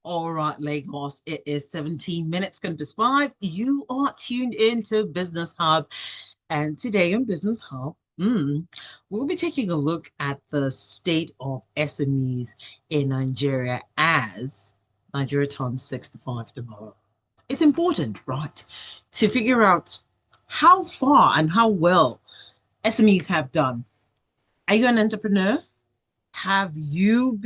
All right, Lagos, it is 17 minutes going to be 5. You are tuned into Business Hub. And today on Business Hub, we'll be taking a look at the state of SMEs in Nigeria as Nigeria turns 65 tomorrow. It's important, right, to figure out how far and how well SMEs have done. Are you an entrepreneur? Have you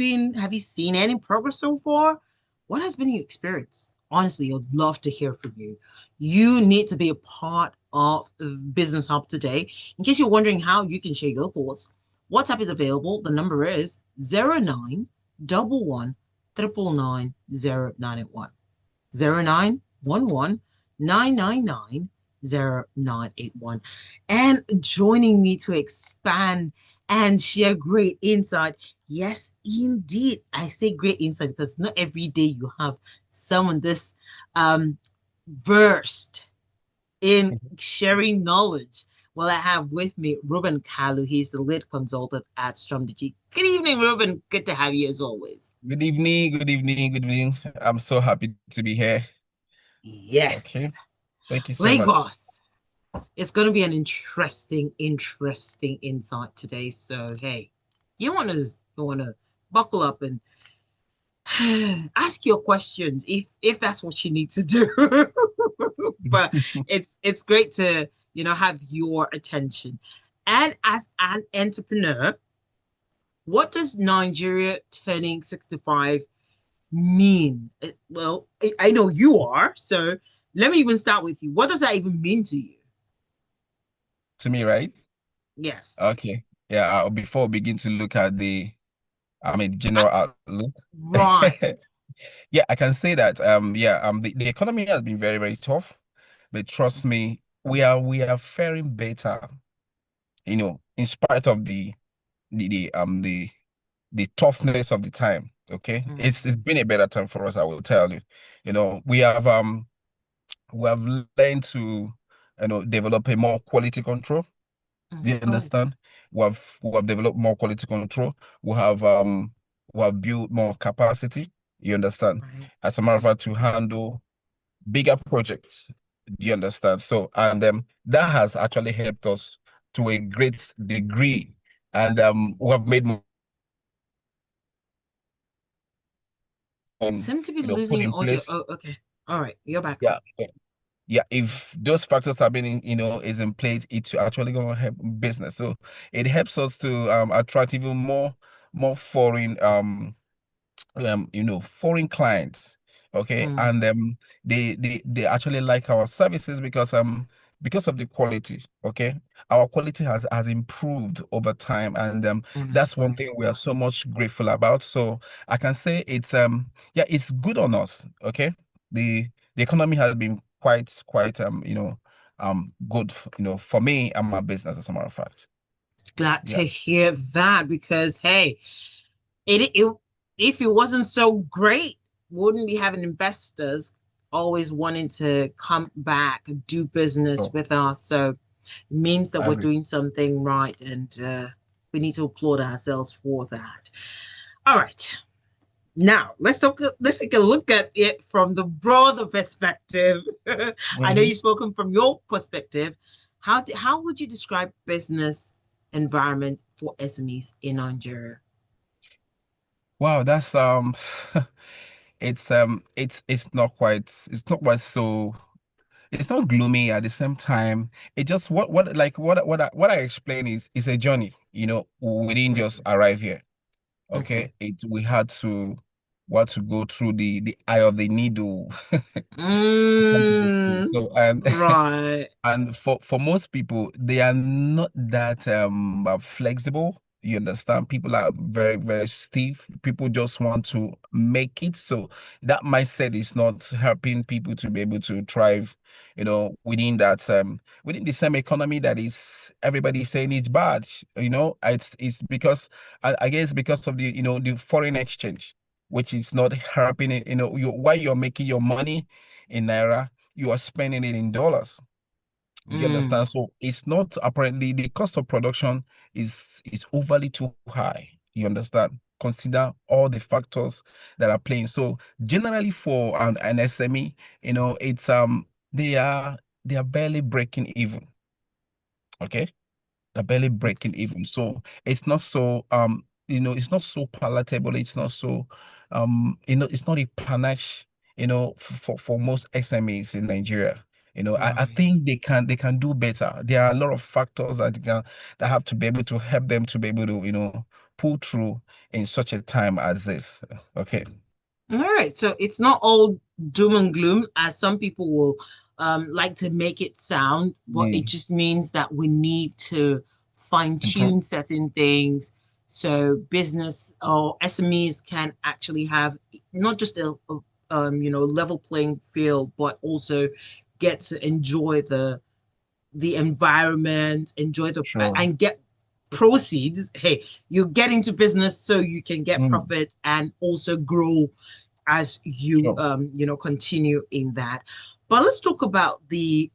seen any progress so far? What has been your experience? Honestly, I'd love to hear from you. You need to be a part of Business Hub today. In case you're wondering how you can share your thoughts, WhatsApp is available. The number is 0911 999 0981. 0911 999 0981. And joining me to expand and share great insight. Yes, indeed. I say great insight because not every day you have someone this versed in sharing knowledge. Well, I have with me Reuben Kalu. He's the lead consultant at Strumdigi. Good evening, Reuben. Good to have you as always. Good evening, good evening, good evening. I'm so happy to be here. Okay, Yes, thank you so much. Lagos. It's going to be an interesting insight today. So, hey, you want to buckle up and ask your questions if that's what you need to do. But it's great to have your attention. And as an entrepreneur, what does Nigeria turning 65 mean? Well, I know you are, so let me even start with you. What does that even mean to you? To me, right? Yes. Okay. Yeah, before we begin to look at general outlook. Right. Yeah, I can say that the economy has been very, very tough, but trust me, we are faring better, in spite of the toughness of the time. Okay. It's Mhm. been a better time for us, I will tell you. We have learned to develop a more quality control. Do you Oh, understand? We have developed more quality control. We have built more capacity. You understand? right. As a matter of fact, to handle bigger projects. Do you understand? So, and that has actually helped us to a great degree. And we have made more Seem to be put losing in audio. place. Oh, okay. All right. You're back on. Yeah. Yeah, if those factors have been is in place, it's actually going to help business. So it helps us to attract even more foreign clients. Okay. Mm, And they actually like our services because of the quality. Okay. Our quality has improved over time, and that's one honestly. thing we are so much grateful about. So I can say it's good on us. Okay. The economy has been quite good, for me and my business, as a matter of fact. Glad Yeah. to hear that because hey, it if it wasn't so great, wouldn't be having investors always wanting to come back and do business So with us. So it means that I we're agree. doing something right, and we need to applaud ourselves for that. All right. Now, let's take a look at it from the broader perspective. I know Mhm. you've spoken from your perspective. How would you describe business environment for SMEs in Nigeria? Wow, that's it's not quite so it's not gloomy at the same time. It just what I explain is a journey. We didn't just Okay. arrive here. Okay. Okay. We had to go through the eye of the needle to come to this place. Mm, So, and right. and for most people, they are not that flexible. You understand? People are very, very stiff. People just want to make it. So that mindset is not helping people to be able to thrive, within the same economy that is everybody saying it's bad. It's because I guess because of the foreign exchange, which is not helping it. While you're making your money in naira, you are spending it in dollars. You Mm, understand? So it's not apparently the cost of production is overly too high. You understand? consider all the factors that are playing. So generally for an SME, it's they are they are barely breaking even. Okay, they're barely breaking even. So it's not so it's not so palatable. It's not so it's not a panache, for most SMEs in Nigeria. I Right. think they can do better. There are a lot of factors that have to be able to help them to be able to, pull through in such a time as this. Okay. All right. So it's not all doom and gloom as some people will like to make it sound, but it Mm. just means that we need to fine Improve. tune certain things so business or SMEs can actually have not just a level playing field, but also get to enjoy the environment, enjoy the Sure. and get proceeds. Hey, you get into business so you can get Mm. profit and also grow as you Sure. continue in that. But let's talk about the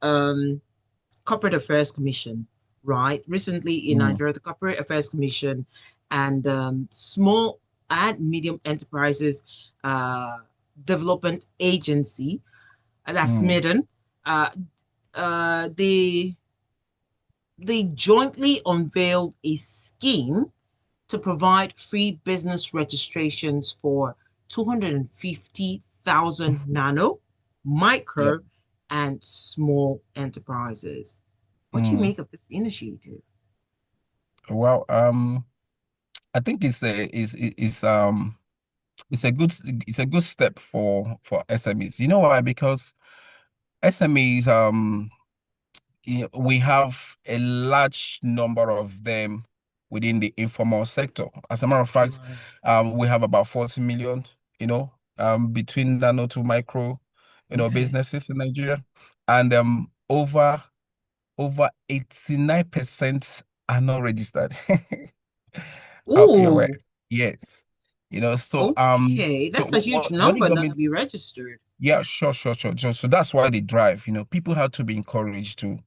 Corporate Affairs Commission, right? Recently in Mm. Nigeria, the Corporate Affairs Commission and Small and Medium Enterprises uh, Development Agency, that's Mm. SMEDEN, uh, they jointly unveiled a scheme to provide free business registrations for 250,000 nano, Yeah. micro, and small enterprises. What do you Mm. make of this initiative? Well, I think it's a good step for SMEs. You know why? Because SMEs, we have a large number of them within the informal sector. As a matter of fact, Right. we have about 40 million, between nano to micro, Okay. businesses in Nigeria, and over 89% are not registered. I hope you're aware. Oh, Yes. okay. So That's a huge what the number not to government, be registered. yeah, sure. So that's why they drive, people have to be encouraged to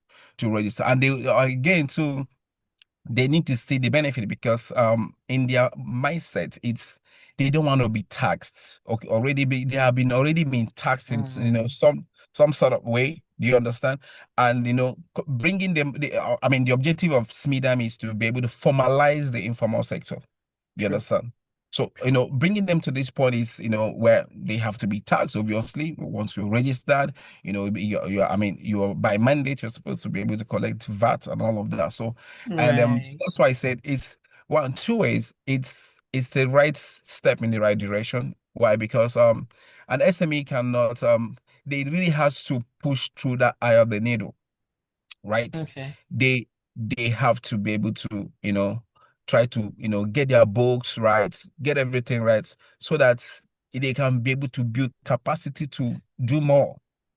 register. And they again too, they need to see the benefit because in their mindset they don't want to be taxed. Okay, they have been already been taxed in, Mm, some sort of way. Do you understand? And bringing them I mean the objective of SMEDAM is to be able to formalize the informal sector. You true, understand? So, true. bringing them to this point is, where they have to be taxed, obviously. Once you're registered, I mean, you're by mandate, you're supposed to be able to collect VAT and all of that. So, and Right. that's why I said it's one, two ways. It's the right step in the right direction. Why? Because an SME cannot they really has to push through that eye of the needle, right? Okay. They they have to be able to, try to, get their books right, get everything right, so that they can be able to build capacity to do more.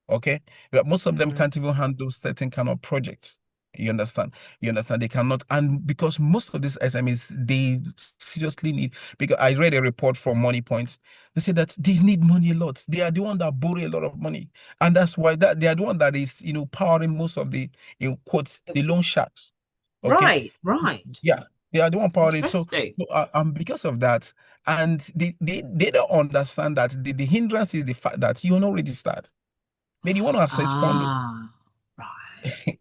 Okay. But most of them Mm, can't even handle certain kind of projects. You understand? You understand? They cannot, and because most of these SMEs, they seriously need, because I read a report from Money Point. They say that they need money a lot. They are the one that borrow a lot of money. And that's why that they are the one that is, powering most of the, in quotes, the loan sharks. Okay. right, right. Yeah, they are the one powering. So, Interesting. because of that, and they don't understand that the hindrance is the fact that you're not registered. They want to access funding. Ah, right.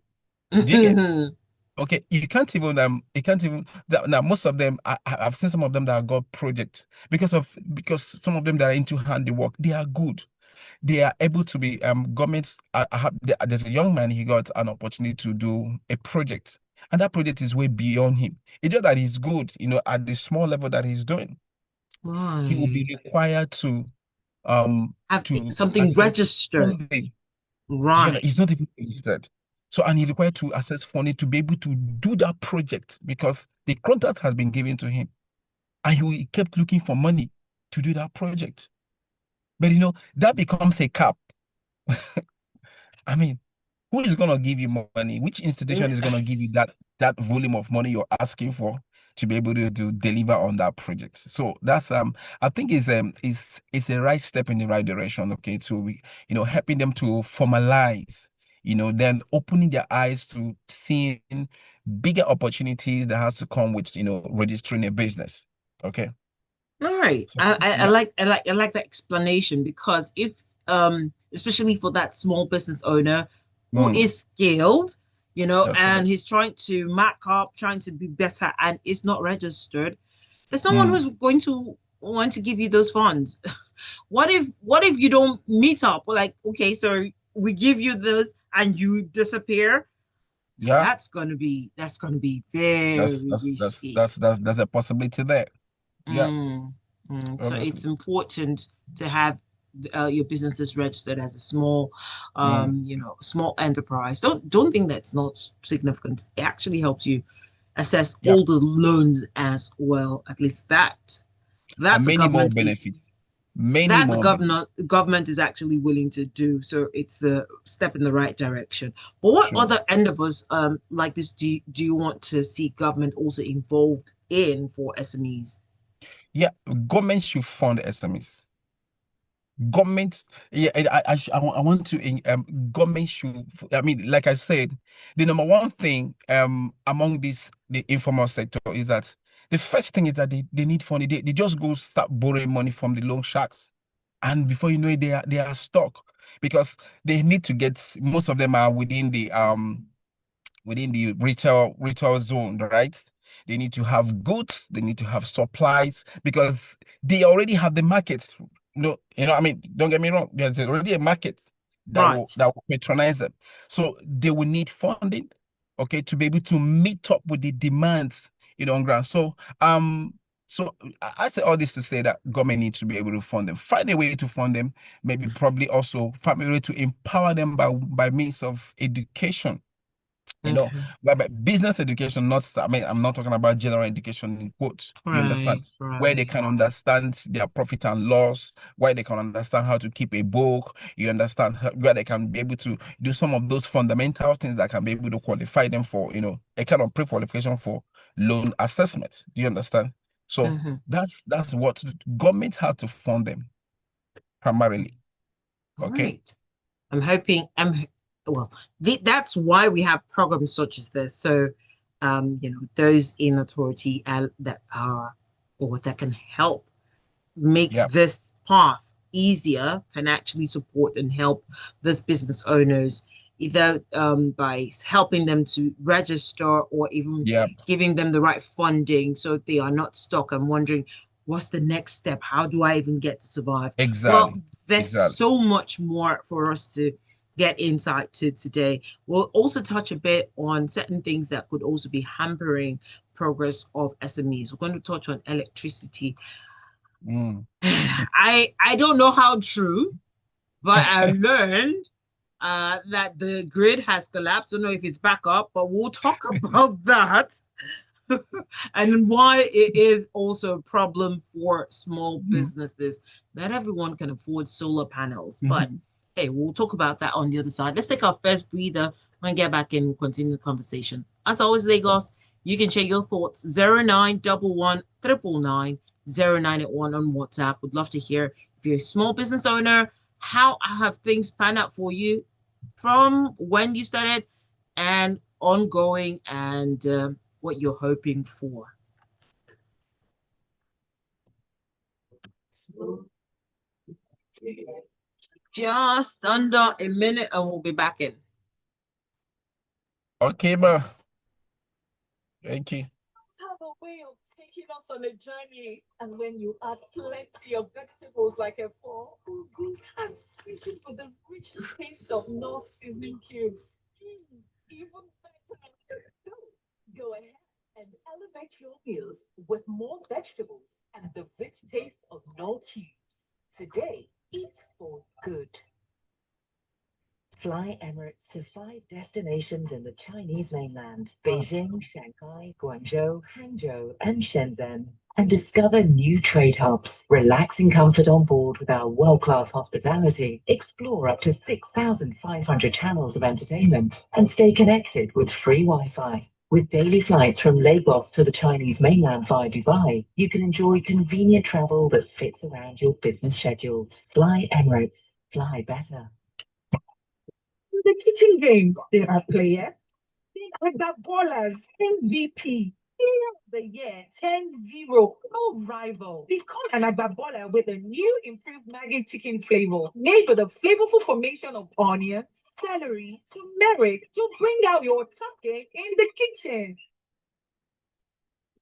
Do you get? Okay, you can't even now most of them I've seen some of them that got projects because some of them that are into handiwork, they are good. They are able to be governments. There's a young man, he got an opportunity to do a project, and that project is way beyond him. It's just that he's good, at the small level that he's doing. He will be Right. required um Have to something access registered. funding. Right. He's not even registered. So, and he required to access funding to be able to do that project because the contract has been given to him, and he kept looking for money to do that project. But that becomes a cap. I mean, who is going to give you money? Which institution is going to give you that volume of money you're asking for to be able to deliver on that project? So that's I think is a right step in the right direction. Okay, so helping them to formalize, then opening their eyes to seeing bigger opportunities that has to come with registering a business. Okay. All right. So I yeah. like that explanation because if especially for that small business owner who Mm, is skilled, that's right. and he's trying to mark up, trying to be better and is not registered, there's no one Mm, who's going to want to give you those funds. What if you don't meet up? Like, okay, so we give you this and you disappear. yeah. That's gonna be very That's that's that's risky. that's that's there's a possibility there. Yeah, Mm, So obviously. it's important to have your businesses registered as a small, Mm, small enterprise. Don't think that's not significant. It actually helps you assess yeah. all the loans as well. At least that And the many more government is benefits. Many that the more benefits. government is actually willing to do. So it's a step in the right direction. But what True. other endeavors like this do you want to see government also involved in for SMEs? Yeah, government should fund SMEs. Government, yeah, I want to government should, I mean, like I said, the number one thing among the informal sector is that the first thing is that they need funding. They just go start borrowing money from the loan sharks, and before you know it, they are stuck because they need to get, most of them are within the retail zone, right? They need to have goods, they need to have supplies because they already have the markets. No, I mean, don't get me wrong, there's already a market that will Right. that will patronize them. So they will need funding, okay, to be able to meet up with the demands, on ground. So I say all this to say that government needs to be able to fund them, find a way to fund them, maybe probably also find a way to empower them by means of education, you know, Okay. whereby business education, not, I mean, I'm not talking about general education in quotes, you understand, Right, where they right. can understand their profit and loss, where they can understand how to keep a book, you understand, where they can be able to do some of those fundamental things that can be able to qualify them for, a kind of pre-qualification for loan assessment. Do you understand? So Mm-hmm. that's what government has to fund them primarily. All Okay. right. I'm hoping well, that's why we have programs such as this. So, those in authority that are or that can help make Yeah. this path easier can actually support and help those business owners either by helping them to register or even Yeah. giving them the right funding so they are not stuck and wondering what's the next step, how do I even get to survive. Well, Exactly. there's Exactly. so much more for us to get insight to today. We'll also touch a bit on certain things that could also be hampering progress of SMEs. We're going to touch on electricity. Mm. I don't know how true, but I learned that the grid has collapsed. I don't know if it's back up, but we'll talk about that and why it is also a problem for small businesses. Not everyone can afford solar panels, but Mhm. hey, we'll talk about that on the other side. Let's take our first breather and get back and continue the conversation. As always, Lagos, you can share your thoughts 0911 999 0981 on WhatsApp. Would love to hear if you're a small business owner, how have things panned out for you from when you started and ongoing and what you're hoping for. Just under a minute and we'll be back in. Okay, bro. Thank you. Have a way of taking us on a journey. And when you add plenty of vegetables like a four, ugu, and season with the rich taste of North seasoning cubes. Even better. Go ahead and elevate your meals with more vegetables and the rich taste of Knorr cubes. Today, eat for good. Fly Emirates to 5 destinations in the Chinese mainland: Beijing, Shanghai, Guangzhou, Hangzhou, and Shenzhen. And discover new trade hubs. Relax in comfort on board with our world-class hospitality. Explore up to 6,500 channels of entertainment and stay connected with free Wi-Fi. With daily flights from Lagos to the Chinese mainland via Dubai, you can enjoy convenient travel that fits around your business schedule. Fly Emirates. Fly better. The kitchen game. There are players. Then are the ballers. MVP. The year 10-0, no rival. Become an Agbabola with a new improved Maggi chicken flavor, made with a flavorful formation of onions, celery, turmeric to bring out your top game in the kitchen.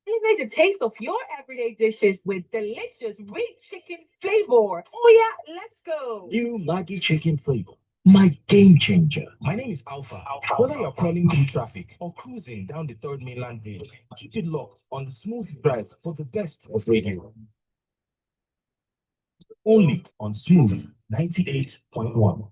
Elevate the taste of your everyday dishes with delicious rich chicken flavor. Oh yeah, let's go. New Maggie chicken flavor. My game changer. My name is Alpha. Whether you're crawling through traffic or cruising down the third mainland bridge, keep it locked on the smooth drive for the best of radio. Only on Smooth 98.1.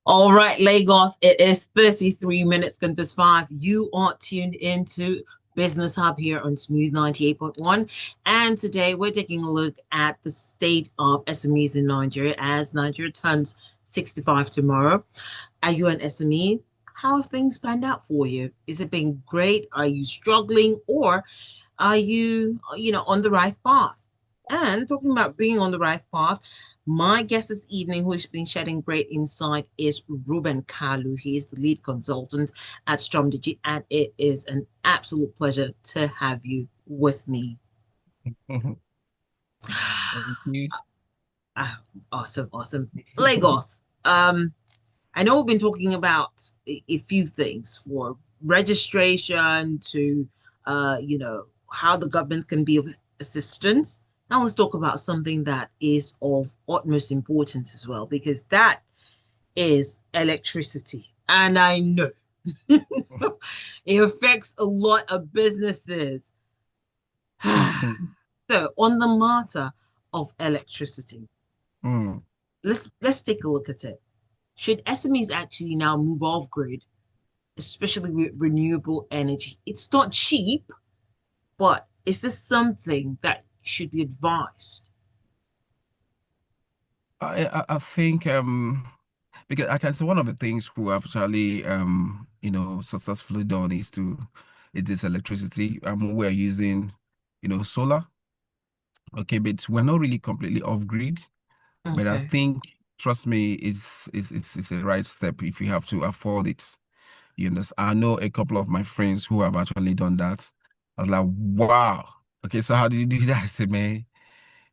All right, Lagos, it is 33 minutes gone past 5. You are tuned into Business Hub here on Smooth 98.1. And today we're taking a look at the state of SMEs in Nigeria as Nigeria turns 65 tomorrow. Are you an SME? How have things panned out for you? Is it been great? Are you struggling? Or are you, on the right path? And talking about being on the right path, my guest this evening, who has been shedding great insight, is Reuben Kalu. He is the lead consultant at Strumdigi, and it is an absolute pleasure to have you with me. Thank you. Ah, awesome, awesome. Lagos. I know we've been talking about a few things, for registration to, how the government can be of assistance. Now let's talk about something that is of utmost importance as well, because that is electricity. And I know it affects a lot of businesses. So on the matter of electricity, Mm. let's take a look at it. Should SMEs actually now move off grid, especially with renewable energy? It's not cheap, but is this something that should be advised? I think because I can say one of the things who have actually successfully done is this electricity. We're using solar. Okay, but we're not really completely off grid. But I Okay. think, trust me, it's a right step if you have to afford it. You understand? I know a couple of my friends who have actually done that. I was like, wow. Okay, so how do you do that? I said, man,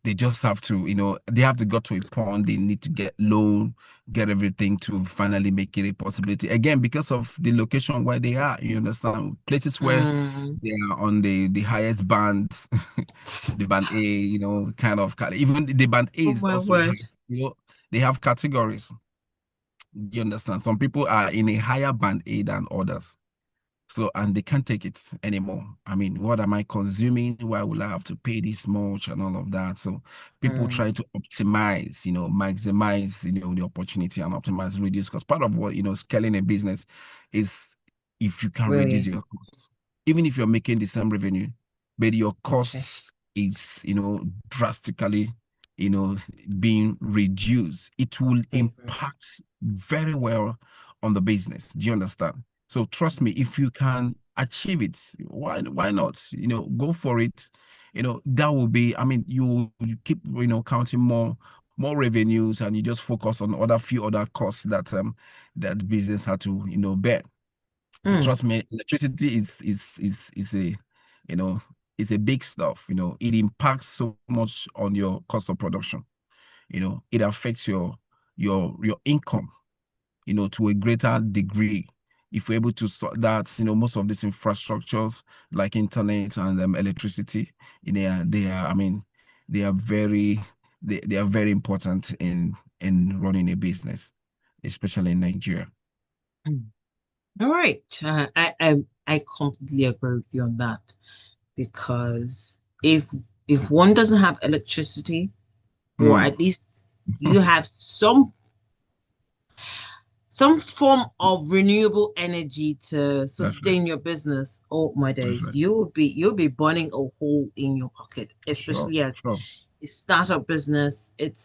they just have to, they have to go to a point. They need to get loan, get everything to finally make it a possibility. Again, because of the location where they are, you understand? Places where Mm. they are on the highest band, the band A, kind of, even the band A Oh is my also word. has, they have categories. You understand? Some people are in a higher band A than others. So, and they can't take it anymore. I mean, what am I consuming? Why will I have to pay this much and all of that? So people Mm. try to optimize, maximize, the opportunity and optimize, reduce cost. Part of what, scaling a business is if you can reduce Really? your costs, even if you're making the same revenue, but your Okay. costs is, drastically, you know, being reduced, it will Favorite. impact very well on the business. Do you understand? So trust me, if you can achieve it, why not? Go for it. That will be, I mean, you keep, counting more revenues and you just focus on other few other costs that business had to, bear. But Mm. trust me, electricity is a, you know, it's a big stuff. It impacts so much on your cost of production. It affects your income, to a greater degree. If we're able to sort that, most of these infrastructures like internet and electricity, I mean, they are very, they are very important in running a business, especially in Nigeria. Mm. All right. I completely agree with you on that, because if one doesn't have electricity, or Mm, at least you have some form of renewable energy to that's right. sustain your business, oh my That's days, right. you'll be burning a hole in your pocket, Sure, especially as sure. a startup business. It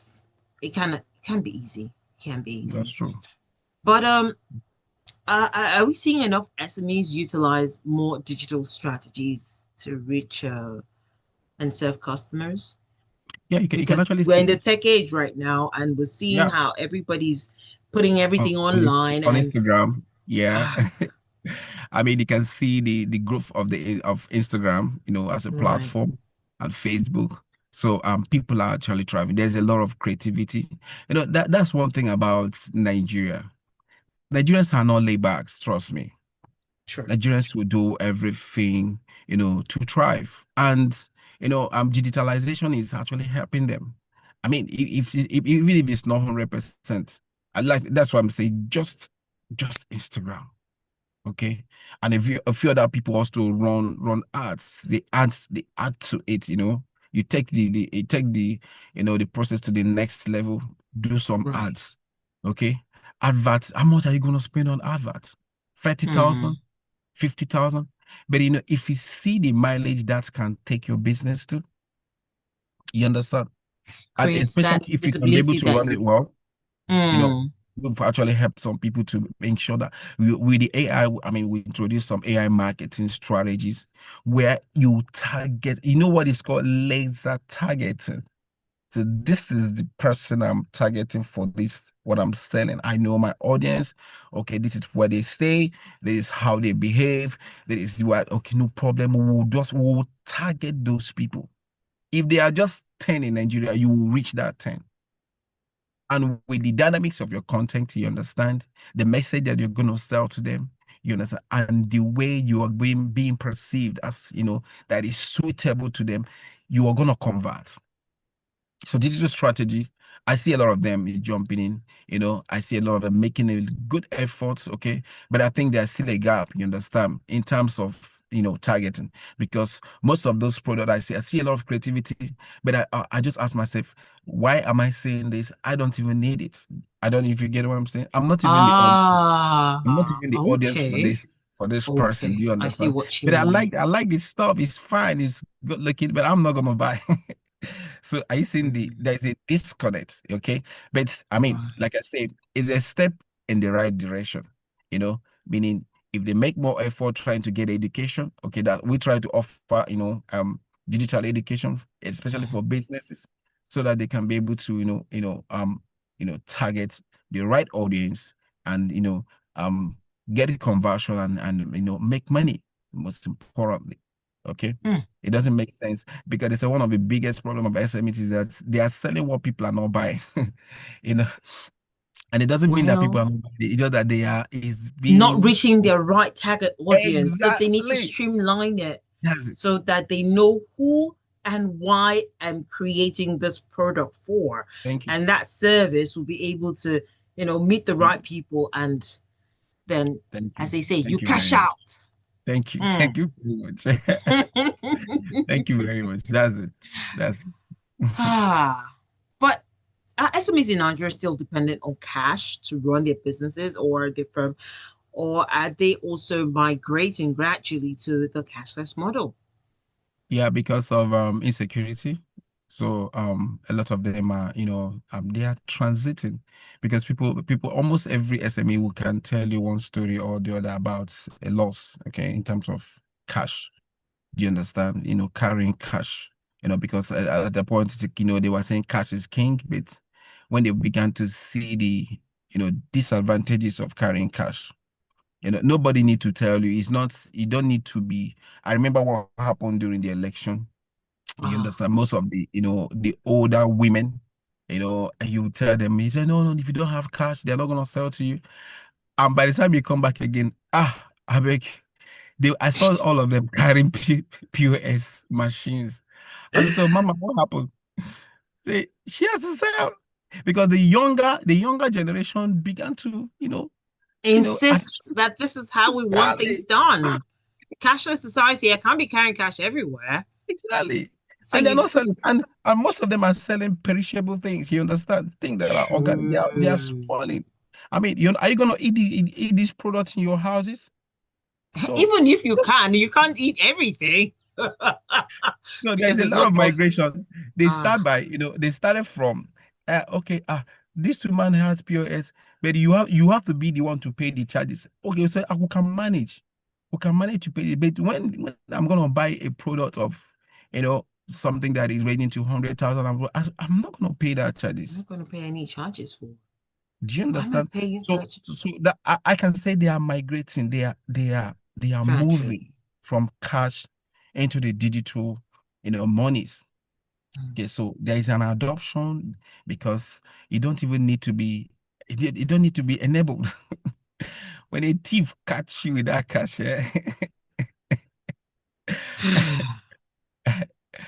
can be easy. It can be That's easy. true. But are we seeing enough SMEs utilize more digital strategies to reach and serve customers? you can because actually we're see in the it. tech age right now, and we're seeing Yeah, how everybody's putting everything online, on and Instagram. Yeah. ah, I mean, you can see the growth of Instagram, as a right, platform, and Facebook. So people are actually thriving. There's a lot of creativity. That's one thing about Nigeria. Nigerians are not laid backs, trust me. true, Nigerians will do everything, to thrive. And digitalization is actually helping them. I mean, even if it's not 100%, that's why I'm saying just Instagram. Okay. And if a few other people also run ads, they add to it, you take the process to the next level, do some right. ads. Okay. Adverts, how much are you gonna spend on adverts? Hmm. 30,000, 50,000. But if you see the mileage that can take your business to, you understand? And Creates especially that if you can be able visibility to that run you. it well, you know, Hmm. we've actually helped some people to make sure that with the AI, I mean, we introduced some AI marketing strategies where you target, what is called laser targeting. So this is the person I'm targeting for this, what I'm selling. I know my audience. Okay, this is where they stay. This is how they behave. This is what, okay, no problem. We'll target those people. If they are just 10 in Nigeria, you will reach that 10. And with the dynamics of your content, you understand the message that you're going to sell to them, you understand, and the way you are being perceived as, that is suitable to them, you are going to convert. So digital strategy, I see a lot of them jumping in, I see a lot of them making a good efforts, okay? But I think there's still a gap, you understand, in terms of, targeting, because most of those products I see a lot of creativity, but I just ask myself, why am I saying this? I don't even need it. I don't know if you get what I'm saying. I'm not Ah, even the audience for okay, this person. okay. Do you I see understand? what you But I mean. like I like this stuff. It's fine. It's good looking, but I'm not gonna buy. So are you seeing Mm, there's a disconnect, okay? But I mean, right. like I said, it's a step in the right direction, meaning if they make more effort trying to get education, okay, that we try to offer, digital education, especially for Mhm. businesses, so that they can be able to, target the right audience and um get a conversion and make money, most importantly. Okay. Mm. It doesn't make sense because it's one of the biggest problem of SMEs is that they are selling what people are not buying. you know, and it doesn't mean that people Well, are not buying it, it's just that they are is not being reaching their right target audience. So they need to exactly. streamline it That's it. so that they know who and why I'm creating this product for. Thank you. And that service will be able to, meet the Yeah. right people. And then, Thank as you. they say, you Thank you cash very much. out. Thank you. Mm. Thank you very much. Thank you very much. That's it. That's it. Ah, but SMEs in Nigeria are still dependent on cash to run their businesses or their firm, or are they also migrating gradually to the cashless model? Yeah, because of insecurity. So a lot of them are, they are transiting because people almost every SME who can tell you one story or the other about a loss, okay, in terms of cash. Do you understand? Carrying cash, because at the point, they were saying cash is king, but when they began to see the, disadvantages of carrying cash, nobody need to tell you. It's not, you don't need to be. I remember what happened during the election. You Ah, understand? Most of the, the older women, you tell them, you say, no, no, if you don't have cash, they're not gonna sell to you. And by the time you come back again, I beg, I saw all of them carrying POS machines. And I said, Mama, what happened? Say, she has to sell. Because the younger generation began to, insist that this is how we want things exactly, done. Cashless society, I can't be carrying cash everywhere. exactly. So And they're you not selling, and most of them are selling perishable things. You understand? Things that are organic. They are true. spoiling. I mean, are you gonna eat these products in your houses? So Even if you can't eat everything no, there's because a it's lot not of possible. migration. They start Ah, by, they started from, okay, this woman has POS, but you have to be the one to pay the charges. Okay, so we can manage to pay it. But when I'm gonna buy a product of, something that is ranging to 100,000, I'm not going to pay that I'm charges. not going to pay any charges for. Do you Why am I understand? paying So, such so that I can say they are migrating. They are moving gradually? from cash into the digital, monies. Mm. Okay, so there is an adoption because you don't even need to be, you don't need to be enabled. When a thief catch you with that cash,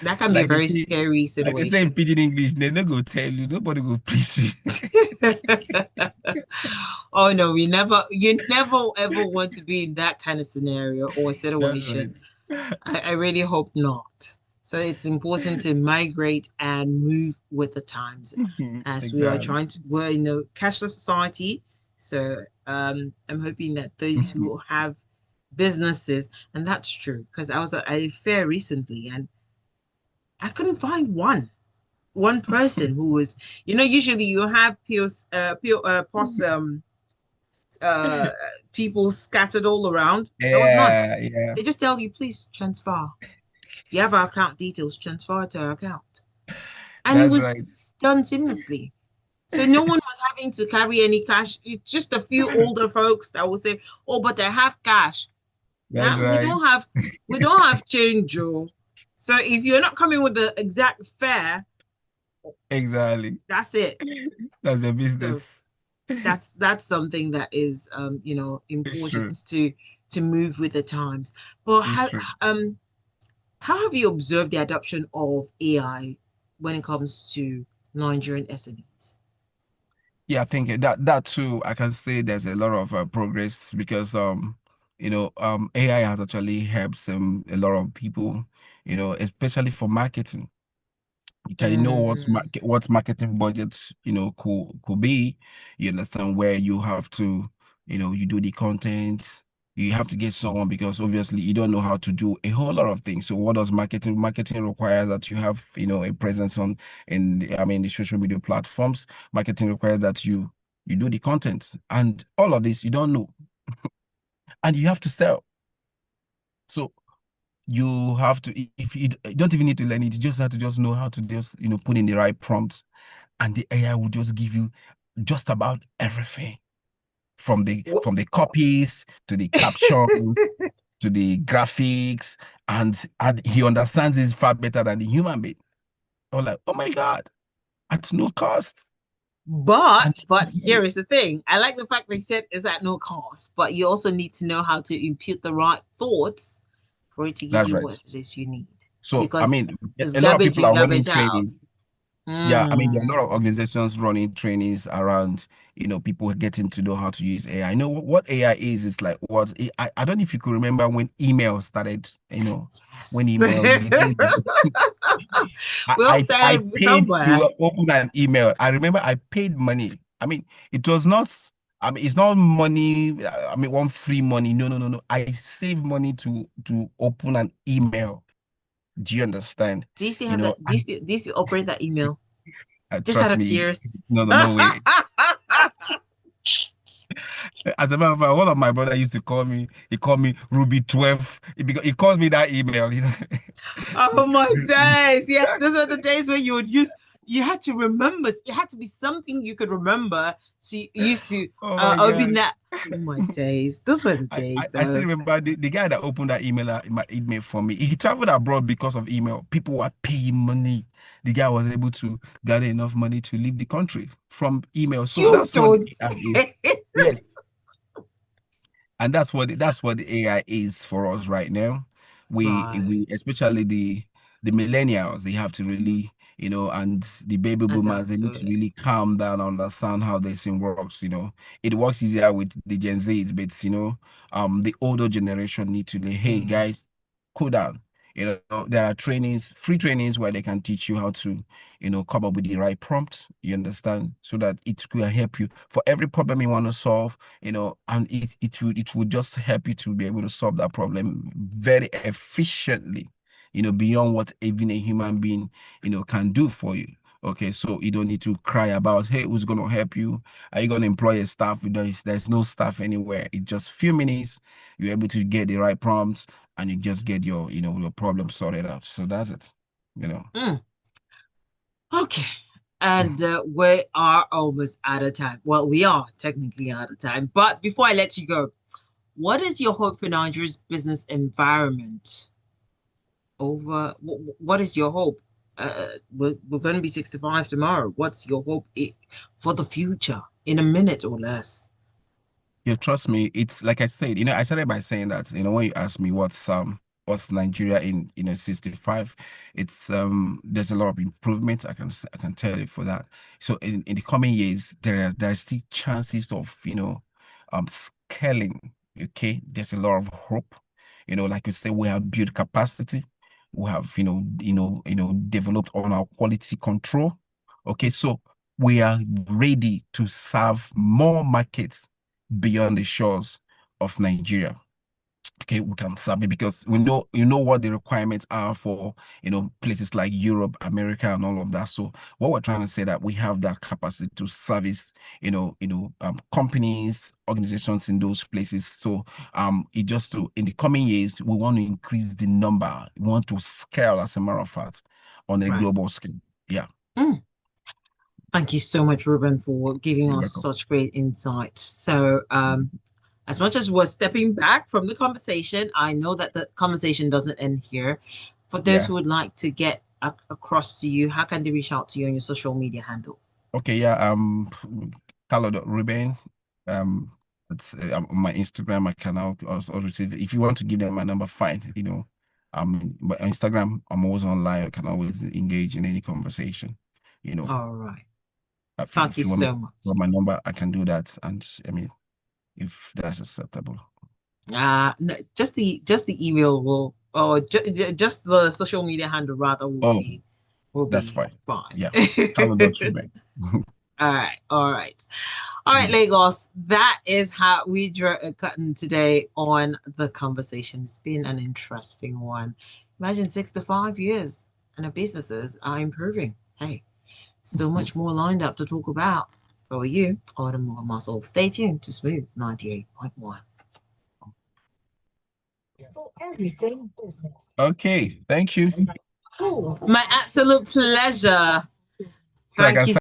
That can be a like they very say, scary like they say in situation. pidgin English, they not go tell you, nobody go please you. Oh no, you never ever want to be in that kind of scenario or That's situation. right. I really hope not. So it's important to migrate and move with the times as we are Exactly. trying to, we're in a cashless society. So I'm hoping that those who have businesses, and that's true, because I was at a fair recently and I couldn't find one person who was, usually you have POS uh people scattered all around. There was none. Yeah, yeah. They just tell you, please transfer. You have our account details, transfer to our account. And it That's right. was done seamlessly. So no one was having to carry any cash. It's just a few older folks that will say, "Oh, but I have cash." That's We right. don't have change, Joe. So if you're not coming with the exact fare, Exactly. that's it. That's a So business. that's something that is It's important true. to move with the times. But It's true. how have you observed the adoption of AI when it comes to Nigerian SMEs? Yeah, I think that too, I can say there's a lot of progress because AI has actually helped a lot of people, especially for marketing. You can know Mm, what marketing budgets could be. You understand where you have to, you do the content. You have to get someone because obviously you don't know how to do a whole lot of things. So what does marketing requires that you have a presence in the social media platforms. Marketing requires that you do the content, and all of this you don't know, and you have to sell. So you have to, if you don't even need to learn it, you just have to just know how to just put in the right prompts, and the AI will just give you just about everything from the wh- from the copies to the captions to the graphics, and he understands it far better than the human being. I'm like, oh my God, at no cost. And but here is the thing. I like the fact they said it's at no cost, but you also need to know how to impute the right thoughts for it to give that's you right. what it is you need. So I Because mean, it's a lot of garbage people in, are running garbage out. trainings. Yeah, I mean, there are a Mm. lot of organizations running trainings around, people getting to know how to use AI. I know what AI is. It's like I don't know if you could remember when email started, when Yes. email, We all I started paid somewhere. to open an email. I remember I paid money. I mean, it was not, it's not money. I mean, one free money. No, no, no, no. I saved money to open an email. Do you understand? Do you still You have know, that? Do you still operate that email? Just out trust of me. curiosity. No, no, no way. As a matter of fact, one of my brother used to call me. He called me Ruby 12. Because he calls me that email. Oh my days. Yes, those are the days when you would use, you had to remember, it had to be something you could remember. So you used to Oh my open God. that. Oh my days. Those were the I, I, days I still though. remember the guy that opened that my email for me. He traveled abroad because of email. People were paying money. The guy was able to gather enough money to leave the country from email. So You that's what don't the AI is. say. Yes. And that's what the AI is for us right now. We Right. especially the millennials, they have to really, and the baby boomers, they Adapt need to to it. really calm down, understand how this thing works. It works easier with the Gen Zs, but the older generation need to like, hey Mm, guys, cool down. There are trainings, free trainings where they can teach you how to, come up with the right prompt, you understand, so that it will help you for every problem you want to solve, and it would just help you to be able to solve that problem very efficiently, beyond what even a human being, can do for you. Okay, so you don't need to cry about, hey, who's gonna help you? Are you gonna employ a staff? There's no staff anywhere. It's just few minutes, you're able to get the right prompts and you just get your problem sorted out. So that's it. you know. Okay. And we are almost out of time. Well, we are technically out of time. But before I let you go, what is your hope for Nigeria's business environment? What is your hope? We're going to be 65 tomorrow. What's your hope for the future in a minute or less? You trust me, it's like I said, I started by saying that, when you ask me what's Nigeria in 65, it's there's a lot of improvement. I can tell you for that. So in the coming years, there's still chances of scaling. Okay, there's a lot of hope. Like we say, we have built capacity, we have developed on our quality control. Okay, so we are ready to serve more markets beyond the shores of Nigeria. Okay, we can serve it because we know what the requirements are for places like Europe, America, and all of that. So what we're trying to say that we have that capacity to service companies, organizations in those places. So it just to in the coming years we want to increase the number. We want to scale, as a matter of fact, on a Right. global scale. Yeah. Thank you so much, Ruben, for giving You're us welcome. such great insight. So, as much as we're stepping back from the conversation, I know that the conversation doesn't end here. For those Yeah. who would like to get across to you, how can they reach out to you on your social media handle? Okay, yeah. Reuben. It's on my Instagram account. Also receive. If you want to give them my number, fine. But on Instagram, I'm always online. I can always engage in any conversation. You know, All right. Thank if you you want me to so much. give my number, I can do that. And I mean, if that's acceptable. No, just the email will, or just the social media handle rather will Oh, be that's fine. fine. Yeah, Reuben. All right. All right, Mm. Lagos. That is how we draw a curtain today on the conversation. It's been an interesting one. Imagine 65 years and our businesses are improving. Hey, so much more lined up to talk about for you, Autumn More Muscle. Stay tuned to Smooth 98.1. For everything business. Okay, thank you. Tools. My absolute pleasure. So I Thank can you